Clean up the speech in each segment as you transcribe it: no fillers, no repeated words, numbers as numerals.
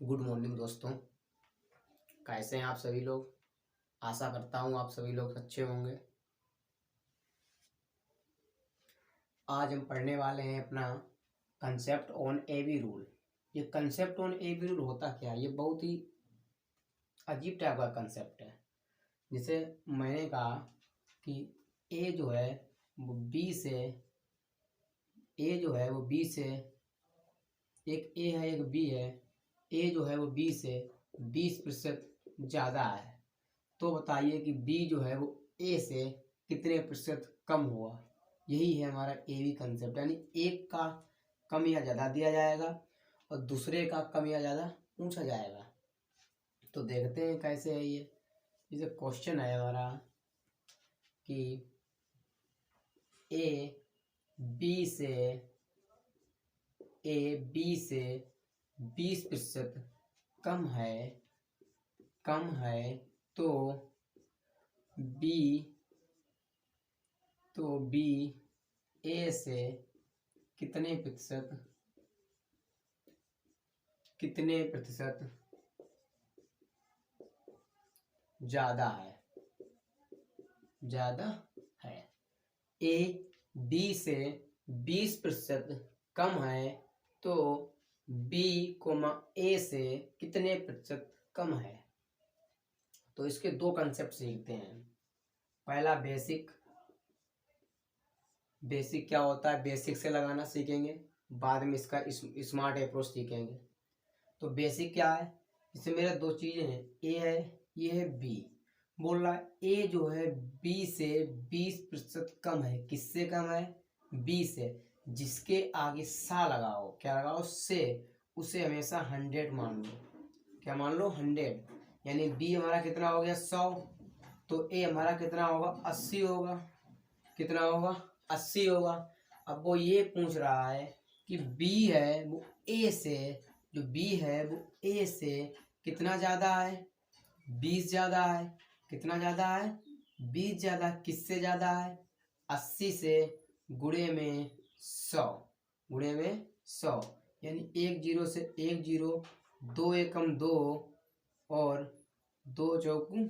Good morning दोस्तों। कैसे हैं आप सभी लोग। आशा करता हूँ आप सभी लोग अच्छे होंगे। आज हम पढ़ने वाले हैं अपना कंसेप्ट ऑन एबी रूल। ये कंसेप्ट ऑन एबी रूल होता क्या है? ये बहुत ही अजीब टाइप का कंसेप्ट है। जिसे मैंने कहा कि ए जो है वो बी से एक ए है एक बी है। ए जो है वो बी से 20% ज़्यादा है। तो बताइए कि बी जो है वो ए से कितने प्रतिशत कम हुआ। यही है हमारा ए बी कंसेप्ट। यानी एक का कम या ज़्यादा दिया जाएगा और दूसरे का कम या ज़्यादा पूछा जाएगा। तो देखते हैं कैसे है ये। जैसे क्वेश्चन है हमारा कि ए बी से 20% कम है तो बी ए से कितने प्रतिशत ज़्यादा है। ए बी से 20% कम है तो बी ए से कितने प्रतिशत कम है। तो इसके दो कंसेप्ट सीखते हैं। पहला बेसिक क्या होता है, बेसिक से लगाना सीखेंगे। बाद में इसका स्मार्ट अप्रोच सीखेंगे। तो बेसिक क्या है, इसमें मेरे दो चीज़ें हैं, ए है ये है बी। बोल रहा है ए जो है बी से 20% कम है। किससे कम है? बी से। जिसके आगे सा लगाओ, क्या लगाओ? से। उसे हमेशा 100 मान लो। क्या मान लो? 100। यानी बी हमारा कितना हो गया? 100। तो ए हमारा कितना होगा? 80 होगा। कितना होगा? 80 होगा। अब वो ये पूछ रहा है कि बी है वो ए से, जो बी है वो ए से कितना ज़्यादा है? 20 ज़्यादा है। कितना ज़्यादा है? 20 ज़्यादा। किससे ज़्यादा है? 80 से गुणे में 100। यानी 1 0 से 1 0, 2 एकम 2 और 2 चौकू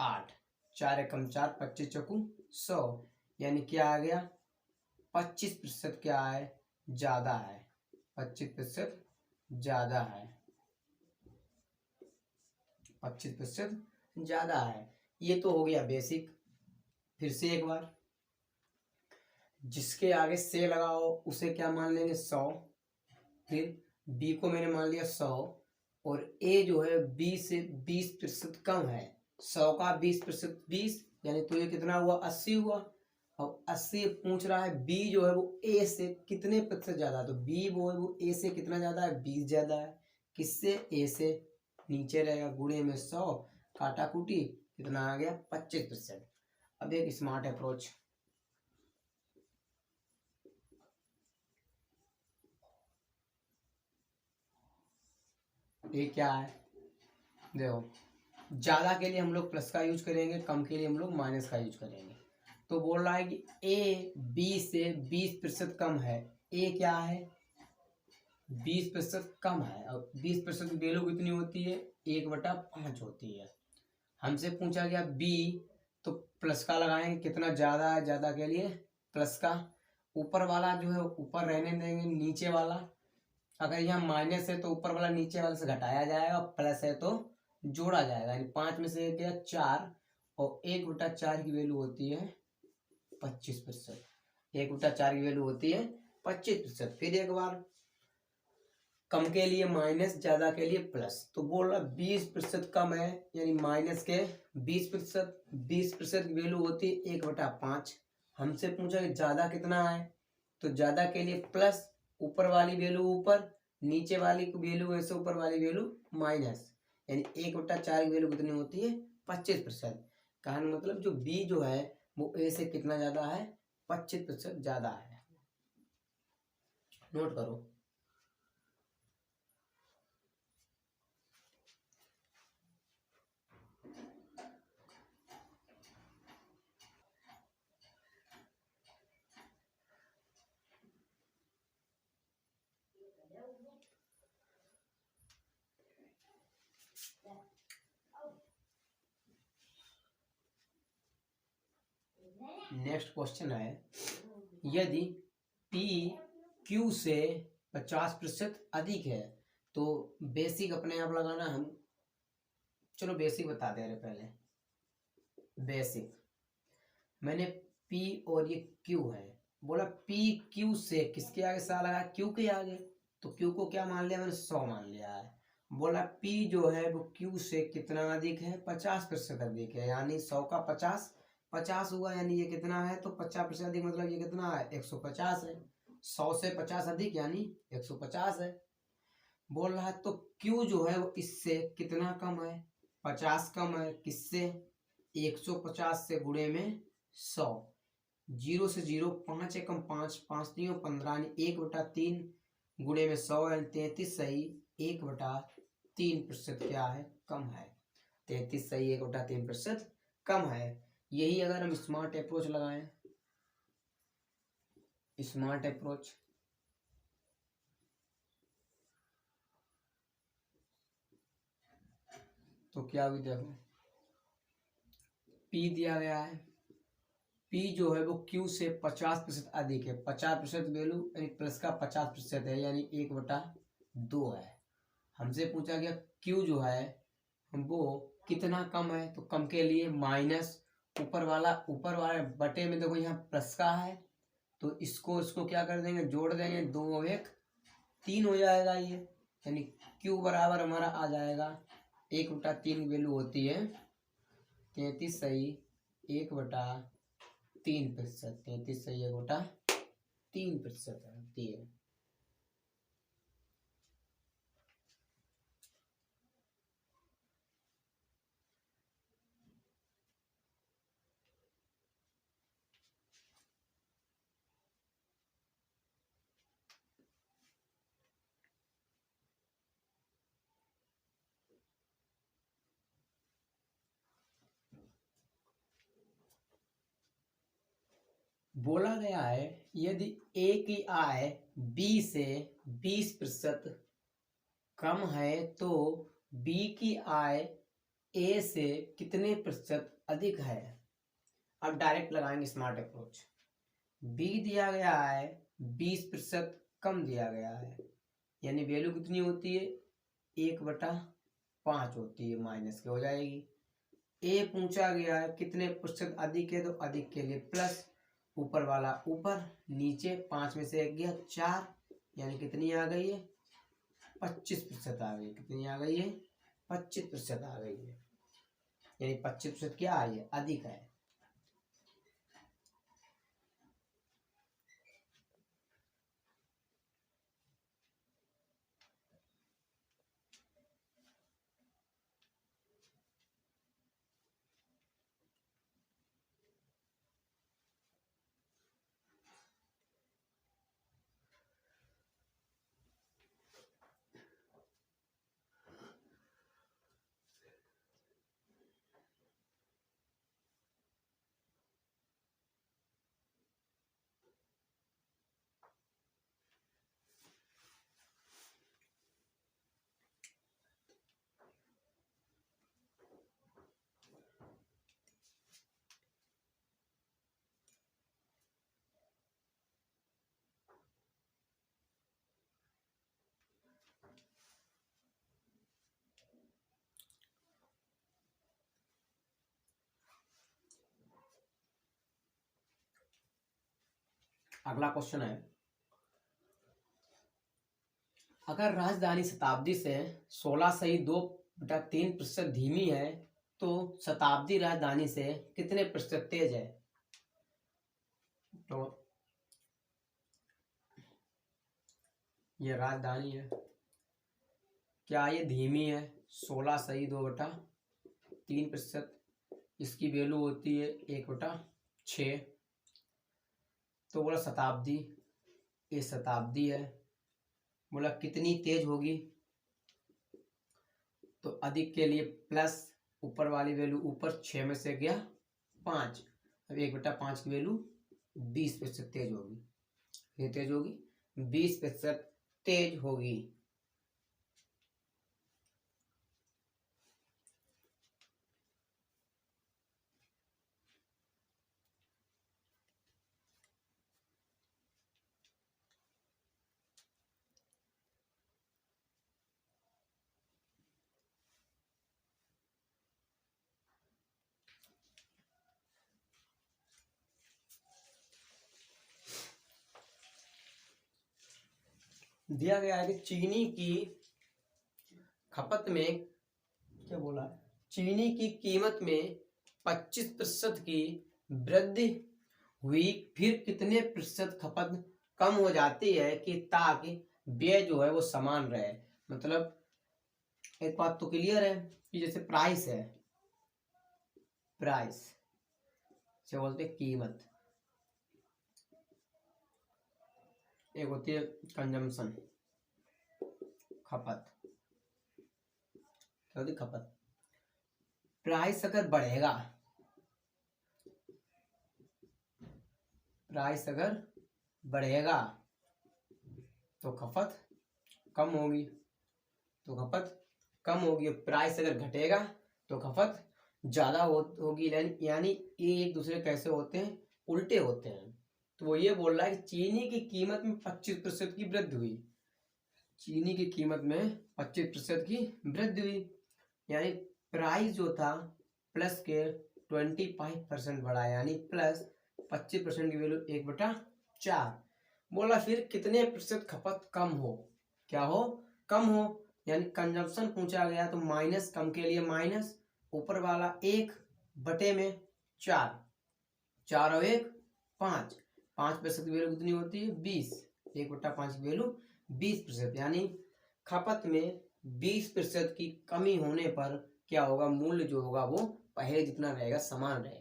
8, 4 एकम 4, 25 चौकू 100। यानी क्या आ गया? 25% क्या है? ज़्यादा है। 25% ज़्यादा है। 25% ज़्यादा है। ये तो हो गया बेसिक। फिर से एक बार, जिसके आगे से लगाओ उसे क्या मान लेंगे? 100। फिर बी को मैंने मान लिया 100 और ए जो है बी से 20% कम है। 100 का 20% 20, यानी तो ये कितना हुआ? 80 हुआ। अब 80 पूछ रहा है बी जो है वो ए से कितने प्रतिशत ज़्यादा है। तो बी वो है वो ए से कितना ज़्यादा है? 20 ज़्यादा है। किससे? ए से। नीचे रहेगा गुणे में 100, काटा कूटी, कितना आ गया? 25%। अब एक स्मार्ट अप्रोच। ये क्या है? देखो, ज़्यादा के लिए हम लोग प्लस का यूज करेंगे, कम के लिए हम लोग माइनस का यूज करेंगे। तो बोल रहा है कि ए बी से 20% कम है। ए क्या है? 20% कम है। और 20% की वैल्यू कितनी होती है? 1/5 होती है। हमसे पूछा गया बी, तो प्लस का लगाएंगे। कितना ज़्यादा है? ज़्यादा के लिए प्लस का। ऊपर वाला जो है ऊपर रहने देंगे, नीचे वाला अगर यहाँ माइनस है तो ऊपर वाला नीचे वाले से घटाया जाएगा, प्लस है तो जोड़ा जाएगा। यानी 5 में से 1 गया 4 और 1/4 की वैल्यू होती है 25%। 1/4 की वैल्यू होती है 25%। फिर एक बार, कम के लिए माइनस, ज्यादा के लिए प्लस। तो बोल रहा 20% कम है, यानी माइनस के 20%। 20% की वैल्यू होती है 1/5। हमसे पूछा कि ज्यादा कितना है, तो ज्यादा के लिए प्लस, ऊपर वाली वैल्यू ऊपर, नीचे वाली वैल्यू ऐसे ऊपर वाली वैल्यू माइनस। यानी 1/4 की वैल्यू कितनी होती है? 25%। कहने मतलब जो बी जो है वो ए से कितना ज्यादा है? 25% ज्यादा है। नोट करो। नेक्स्ट क्वेश्चन है, यदि P Q से 50% अधिक है तो बेसिक अपने आप लगाना। हम चलो बेसिक बता दे रहे पहले। बेसिक मैंने P और ये Q है, बोला P Q से किसके आगे सा लगा, Q के आगे, तो Q को क्या मान लिया मैंने, 100 मान लिया है। बोला P जो है वो Q से कितना अधिक है, 50% अधिक है, यानी 100 का 50 हुआ, यानी ये कितना है, तो 50% अधिक मतलब ये कितना है, 150 है। 100 से 50 अधिक यानी 150 है। बोल रहा है तो Q जो है वो इससे कितना कम है, 50 कम है, किससे, 150 से गुणे में 100, 0 से 0, 5 एकम 5, 5 3 15, 1/3 गुणे में 100 यानी 33 सही 1/3% क्या है, कम है। 33 सही 1/3% कम है। यही अगर हम स्मार्ट अप्रोच लगाएं, स्मार्ट अप्रोच, तो क्या हुई देखो, P दिया गया है, P जो है वो Q से 50% अधिक है, 50% वैल्यू यानी प्लस का 50% है, यानी 1/2 है। हमसे पूछा गया Q जो है वो कितना कम है, तो कम के लिए माइनस ऊपर वाला बटे में देखो यहाँ प्लस का है, तो इसको क्या कर देंगे, जोड़ देंगे, 2 1 3 हो जाएगा ये, यानी Q बराबर हमारा आ जाएगा 1/3 वैल्यू होती है 33 सही 1/3%, 33 सही 1/3% होती है। बोला गया है यदि A की आय B से 20% कम है तो B की आय A से कितने प्रतिशत अधिक है। अब डायरेक्ट लगाएंगे स्मार्ट अप्रोच। B दिया गया है 20% कम दिया गया है, यानी वैल्यू कितनी होती है 1/5 होती है, माइनस के हो जाएगी। A पूछा गया है कितने प्रतिशत अधिक है, तो अधिक के लिए प्लस, ऊपर वाला ऊपर, नीचे 5 में से 1 गया 4, यानी कितनी आ गई है 25% आ गई। कितनी आ गई है 25% आ गई है, यानी 25% क्या आई है, अधिक है। अगला क्वेश्चन है, अगर राजधानी शताब्दी से 16.2/3% धीमी है तो शताब्दी राजधानी से कितने प्रतिशत तेज है। तो ये राजधानी है, क्या ये धीमी है, 16.2/3%, इसकी वैल्यू होती है 1/6। तो बोला शताब्दी, ये शताब्दी है, बोला कितनी तेज होगी, तो अधिक के लिए प्लस, ऊपर वाली वैल्यू ऊपर, 6 में से गया 5, अब 1/5 की वैल्यू 20% तेज होगी। ये तेज होगी 20% तेज होगी। दिया गया है कि चीनी की खपत में, क्या बोला है, चीनी की कीमत में 25% की वृद्धि हुई, फिर कितने प्रतिशत खपत कम हो जाती है कि ताकि व्यय जो है वो समान रहे। मतलब एक बात तो क्लियर है कि जैसे प्राइस है, प्राइस से बोलते हैं कीमत, एक होती है कंजम्पशन, खपत, क्या होती है खपत। प्राइस अगर बढ़ेगा, प्राइस अगर बढ़ेगा तो खपत कम होगी, तो खपत कम होगी। प्राइस अगर घटेगा तो खपत ज्यादा होगी। यानी ये एक दूसरे कैसे होते हैं, उल्टे होते हैं। तो वो ये बोल रहा है कि चीनी की कीमत में 25% की वृद्धि हुई, चीनी की कीमत में 25% की वृद्धि हुई, यानी प्राइस जो था प्लस के 25% बढ़ा, यानी प्लस 25% की वैल्यू 1/4। बोला फिर कितने प्रतिशत खपत कम हो, क्या हो, कम हो, यानी कंजम्पशन पूछा गया तो माइनस, कम के लिए माइनस, ऊपर वाला 1/4, 4 और 1 5, 5% की वैल्यू कितनी होती है 20, 1/5 की वैल्यू 20%, यानी खपत में 20% की कमी होने पर क्या होगा, मूल्य जो होगा वो पहले जितना रहेगा, समान रहेगा।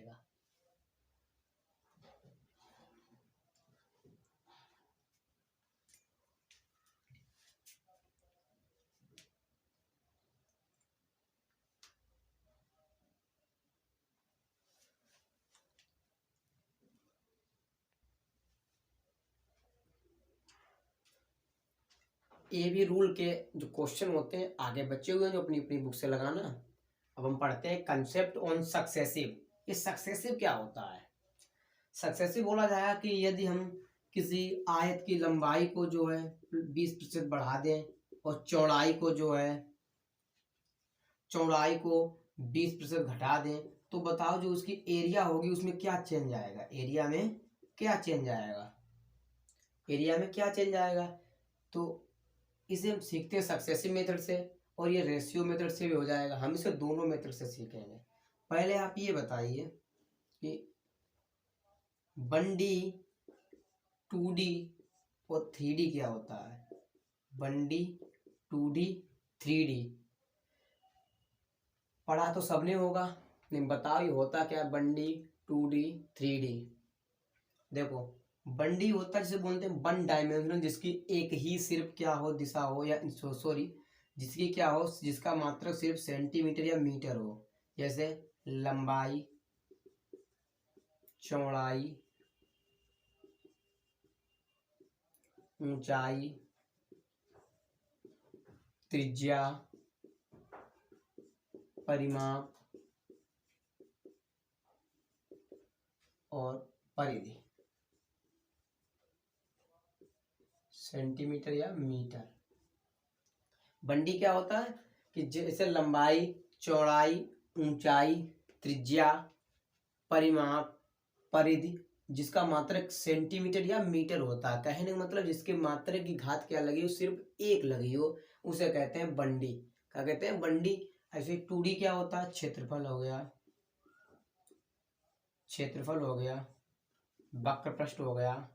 ये भी रूल के जो क्वेश्चन होते हैं आगे बचे हुए हैं, जो अपनी अपनी बुक से लगाना। अब हम पढ़ते हैं कंसेप्ट ऑन सक्सेसिव। ये सक्सेसिव क्या होता है? सक्सेसिव बोला जाएगा कि यदि हम किसी आयत की लंबाई को जो है 20% बढ़ा दें और चौड़ाई को जो है, चौड़ाई को 20% घटा दें, तो बताओ जो उसकी एरिया होगी उसमें क्या चेंज आएगा, एरिया में क्या चेंज आएगा, एरिया में क्या चेंज आएगा। तो इसे हम सीखते हैं सक्सेसिव मेथड से, और ये रेशियो मेथड से भी हो जाएगा। हम इसे दोनों मेथड से सीखेंगे। पहले आप ये बताइए कि 1D 2D और 3D क्या होता है। 1D 2D 3D पढ़ा तो सबने होगा, नहीं बताओ ये होता क्या, 1D 2D 3D। देखो 1D होता है जिसे बोलते हैं 1 डायमेंशनल, जिसकी एक ही सिर्फ क्या हो, दिशा हो, या सॉरी जिसकी क्या हो, जिसका मात्रक सिर्फ सेंटीमीटर या मीटर हो। जैसे लंबाई, चौड़ाई, ऊंचाई, त्रिज्या, परिमाप और परिधि, सेंटीमीटर या मीटर। 1D क्या होता है कि जैसे लंबाई, चौड़ाई, ऊंचाई, त्रिज्या, परिमाप, परिधि, जिसका मात्रक सेंटीमीटर या मीटर होता है। कहने का मतलब जिसके मात्रक की घात क्या लगी हो, सिर्फ एक लगी हो, उसे कहते हैं 1D। क्या कहते हैं, 1D। ऐसे 2D क्या होता है, क्षेत्रफल हो गया, क्षेत्रफल हो गया, वक्रपृष्ठ हो गया,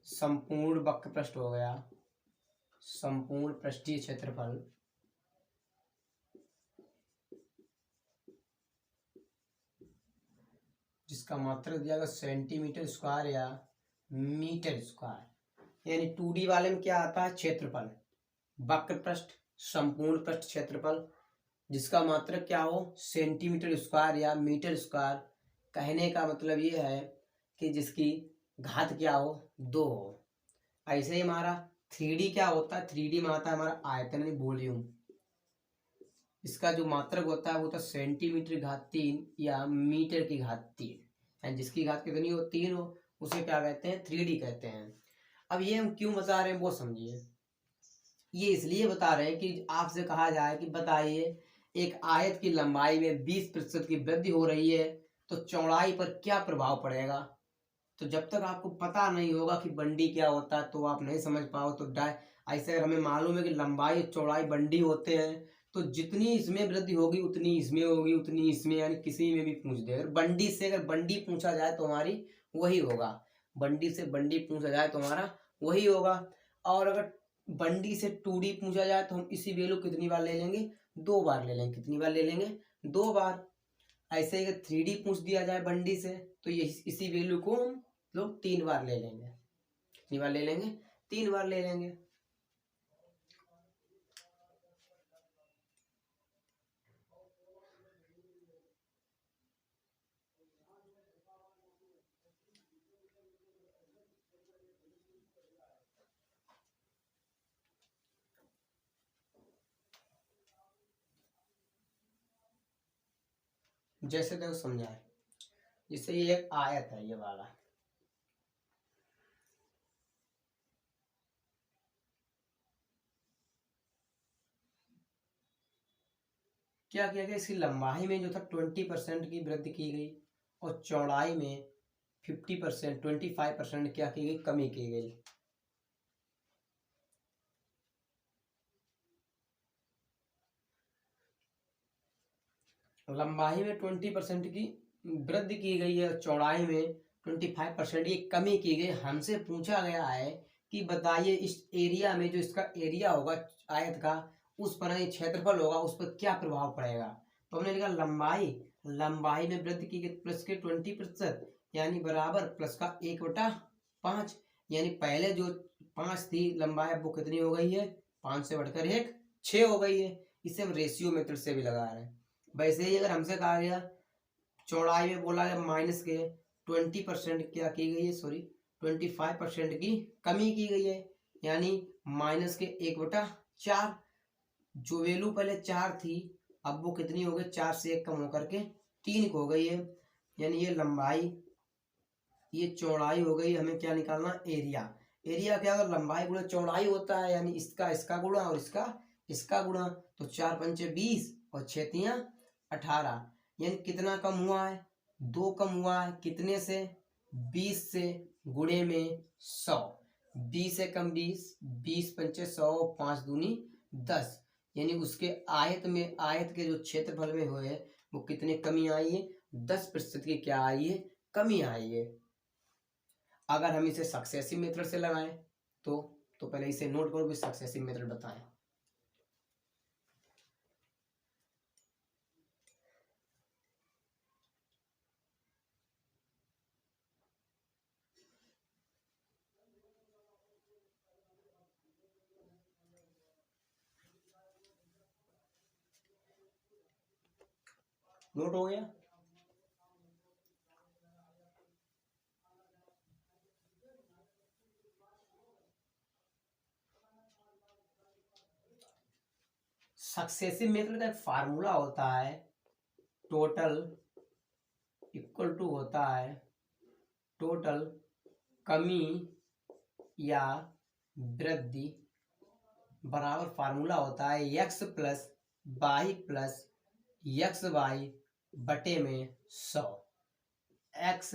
संपूर्ण वक्रपृष्ठ हो गया, संपूर्ण पृष्ठीय क्षेत्रफल, जिसका मात्रक दिया गया सेंटीमीटर स्क्वायर या मीटर स्क्वायर। यानी 2D वाले में क्या आता है, क्षेत्रफल, वक्रपृष्ठ, संपूर्ण पृष्ठ क्षेत्रफल, जिसका मात्रक क्या हो, सेंटीमीटर स्क्वायर या मीटर स्क्वायर। कहने का मतलब ये है कि जिसकी घात क्या हो, 2 हो। ऐसे ही हमारा 3D क्या होता है, 3D में आता है हमारा आयतन यानी वॉल्यूम। इसका जो मात्रक होता है वो तो सेंटीमीटर की घात 3 या मीटर की घात 3, यानी जिसकी घात कितनी हो, 3 हो, उसे क्या कहते हैं, 3D कहते हैं। अब ये हम क्यों बता रहे हैं वो समझिए। ये इसलिए बता रहे हैं कि आपसे कहा जाए कि बताइए एक आयत की लंबाई में 20% की वृद्धि हो रही है तो चौड़ाई पर क्या प्रभाव पड़ेगा। तो जब तक आपको पता नहीं होगा कि बंडी क्या होता है तो आप नहीं समझ पाओ। तो ऐसे अगर हमें मालूम है कि लंबाई चौड़ाई बंडी होते हैं तो जितनी इसमें वृद्धि होगी उतनी इसमें होगी, उतनी इसमें, यानी किसी में भी पूछ दे। अगर बंडी से अगर बंडी पूछा जाए तो हमारी वही होगा, बंडी से बंडी पूछा जाए तो हमारा वही होगा। और अगर बंडी से 2D पूछा जाए तो हम इसी वैल्यू कितनी बार ले लेंगे, 2 बार ले लेंगे। कितनी बार ले लेंगे, 2 बार। ऐसे ही अगर 3D पूछ दिया जाए बंडी से तो ये इसी वैल्यू को हम लोग 3 बार ले लेंगे। कितनी बार ले लेंगे, 3 बार ले लेंगे। जैसे देखो समझाए, जैसे ये एक आयत है, ये वाला क्या किया गया, इसकी लंबाई में जो था 20% की वृद्धि की गई और चौड़ाई में 50%, 25% क्या की गई, कमी की गई। लंबाई में 20% की वृद्धि की गई है, चौड़ाई में 25% की कमी की गई। हमसे पूछा गया है कि बताइए इस एरिया में, जो इसका एरिया होगा आयत का, उस पर क्षेत्रफल होगा, उस पर क्या प्रभाव पड़ेगा। तो हमने लिखा लंबाई में वृद्धि की गई प्लस के 20%, यानी बराबर प्लस का 1/5, यानी पहले जो 5 थी लंबाई, अब वो कितनी हो गई है, 5 से बढ़कर 1 6 हो गई है। इसे हम रेशियो मेथड से भी लगा रहे हैं। वैसे ही अगर हमसे कहा गया चौड़ाई में, बोला गया माइनस के 20% क्या की गई है, सॉरी 25% की कमी की गई है, यानी माइनस के 1/4। जो वैल्यू पहले 4 थी अब वो कितनी हो गई, 4 से 1 कम होकर के 3 हो गई है। यानी ये लंबाई, ये चौड़ाई हो गई। हमें क्या निकालना, एरिया। एरिया क्या होगा, लंबाई गुणा चौड़ाई होता है, यानी इसका गुणा और इसका गुणा। तो 4 पंचे 20 और 6 तियां 18, यानी कितना कम हुआ है, 2 कम हुआ है। कितने से, 20 से, गुणे में 100। 20 से कम 20, 20 पंचे 100, 5 दूनी 10, यानी उसके आयत में, आयत के जो क्षेत्रफल में हुए वो कितने कमी आई है, 10% की क्या आई है, कमी आई है। अगर हम इसे सक्सेसिव मेथड से लगाएं तो पहले इसे नोट करो कि सक्सेसिव मेथड बताएं। नोट हो गया। सक्सेसिव मेथड का एक फार्मूला होता है, टोटल इक्वल टू होता है टोटल कमी या वृद्धि बराबर फार्मूला होता है x plus y plus x y बटे में 100। x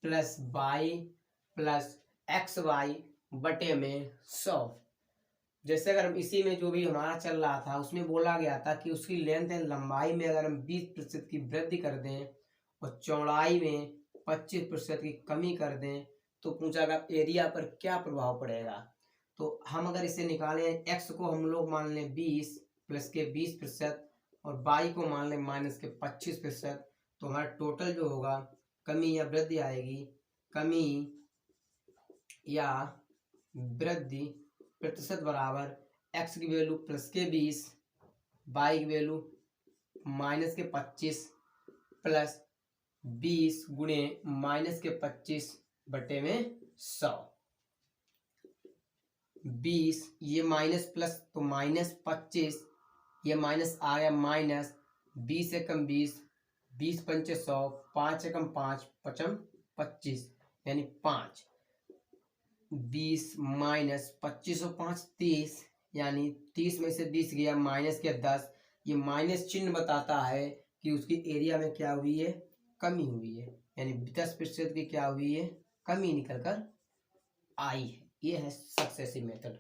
plus y plus x y बटे में 100। जैसे अगर हम इसी में जो भी हमारा चल रहा था उसमें बोला गया था कि उसकी लेंथ एंड लंबाई में अगर हम 20% की वृद्धि कर दें और चौड़ाई में 25% की कमी कर दें तो पूछा गया एरिया पर क्या प्रभाव पड़ेगा। तो हम अगर इसे निकालें, x को हम लोग मान लें 20 प्लस के 20% और y को मान लें माइनस के 25%, तो हमारा टोटल जो होगा कमी या वृद्धि आएगी। कमी या वृद्धि प्रतिशत बराबर x की वैल्यू प्लस के 20, y की वैल्यू माइनस के 25 प्लस 20 गुणे माइनस के 25 बटे में 100। 20 ये माइनस प्लस तो माइनस 25, ये माइनस आ गया माइनस 20 से कम 20, 20 पंचे 100, 5 से कम 5, 5 25, यानी 5। 20 माइनस 25 और 5 30, यानी 30 में से 20 गया माइनस के 10। ये माइनस चिन्ह बताता है कि उसकी एरिया में क्या हुई है, कमी हुई है, यानी 10% की क्या हुई है, कमी निकल कर आई है। ये है सक्सेसिव मेथड।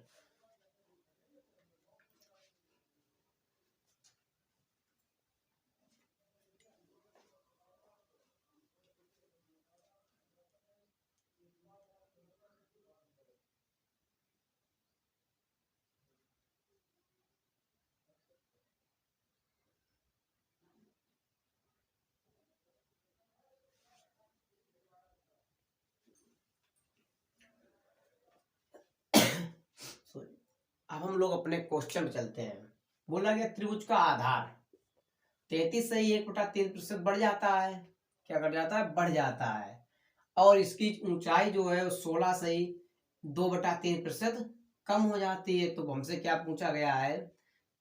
अब हम लोग अपने क्वेश्चन पे चलते हैं। बोला गया त्रिभुज का आधार 33 से ही 1/3% बढ़ जाता है। क्या कर जाता है, बढ़ जाता है। और इसकी ऊंचाई जो है 16 से ही 2/3% कम हो जाती है। तो हमसे क्या पूछा गया है,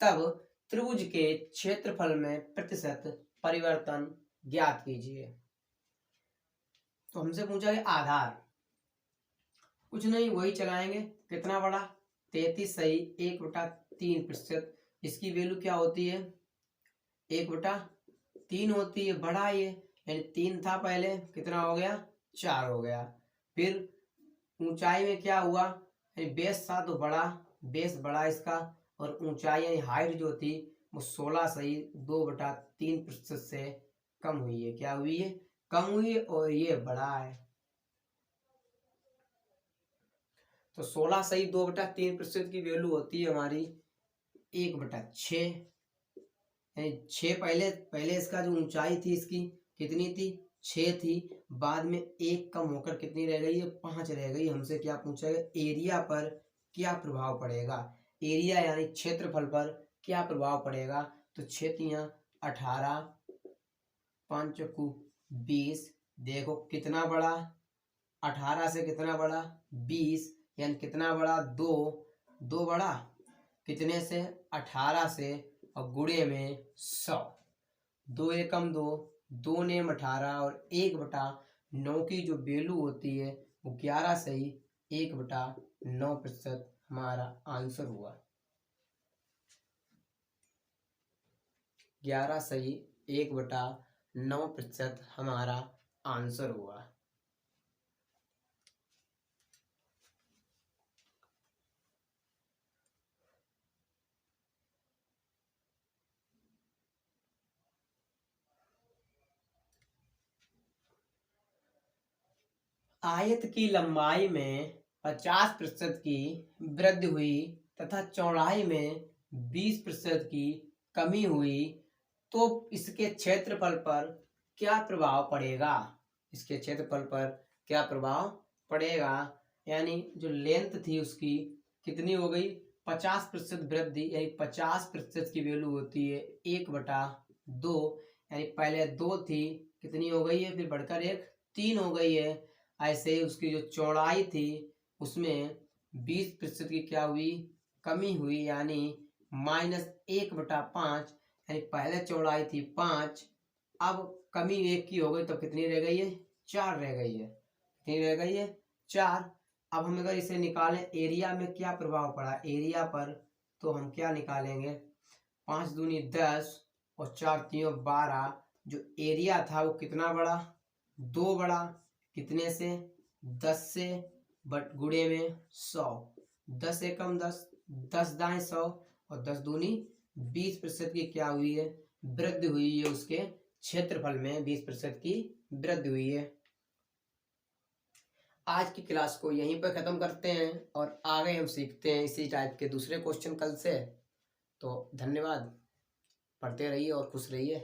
तब त्रिभुज के क्षेत्रफल में प्रतिशत परिवर्तन ज्ञात कीजिए। तो हमसे पूछा गया आधार, कुछ नहीं, वही चलाएंगे। कितना बड़ा, 33 सही 1/3%। इसकी वैल्यू क्या होती है, 1/3 होती है। बढ़ा ये, यानी 3 था पहले, कितना हो गया, 4 हो गया। फिर ऊंचाई में क्या हुआ, यानी बेस था तो बड़ा, बेस बड़ा इसका, और ऊंचाई यानी हाइट जो थी वो 16 सही 2/3% से कम हुई है। क्या हुई है, कम हुई है, और ये बड़ा है। तो 16 सही 2/3% की वैल्यू होती है हमारी 1/6। यानी 6 पहले पहले इसका जो ऊंचाई थी इसकी कितनी थी, 6 थी। बाद में 1 कम होकर कितनी रह गई है, 5 रह गई। हमसे क्या पूछा है, एरिया पर क्या प्रभाव पड़ेगा, एरिया यानी क्षेत्रफल पर क्या प्रभाव पड़ेगा। तो 6 × 18, 5 × 20। देखो कितना बड़ा, 18 से कितना बड़ा, 20, यानी कितना बड़ा, 2 बड़ा, कितने से, 18 से, और गुणे में 100। 2 एकम 2, 2 नेम 18, और 1/9 की जो वैल्यू होती है वो 11 सही 1/9% हमारा आंसर हुआ। 11 सही 1/9% हमारा आंसर हुआ। आयत की लंबाई में 50% की वृद्धि हुई तथा चौड़ाई में 20% की कमी हुई तो इसके क्षेत्रफल पर क्या प्रभाव पड़ेगा, इसके क्षेत्रफल पर क्या प्रभाव पड़ेगा। यानी जो लेंथ थी उसकी कितनी हो गई, 50% वृद्धि, यानी 50% की वैल्यू होती है 1/2। यानी पहले 2 थी, कितनी हो गई है, फिर बढ़कर 3 हो गई है। ऐसे ही उसकी जो चौड़ाई थी उसमें 20% की क्या हुई, कमी हुई, यानी -1/5। यानी पहले चौड़ाई थी 5, अब कमी 1 की हो गई तो कितनी रह गई है, 4 रह गई है। कितनी रह गई है, 4। अब हम अगर इसे निकालें एरिया में क्या प्रभाव पड़ा एरिया पर, तो हम क्या निकालेंगे, 5 दूनी 10 और 4 तीनों 12। जो एरिया था वो कितना बड़ा, 2 बड़ा, कितने से, 10 से, बट गुणे में 100। 10 एकम 10, 10 दाएं 100, और 10 दूनी 20% की क्या हुई है, वृद्धि हुई है। उसके क्षेत्रफल में 20% की वृद्धि हुई है। आज की क्लास को यहीं पर खत्म करते हैं और आगे हम सीखते हैं इसी टाइप के दूसरे क्वेश्चन कल से। तो धन्यवाद, पढ़ते रहिए और खुश रहिए।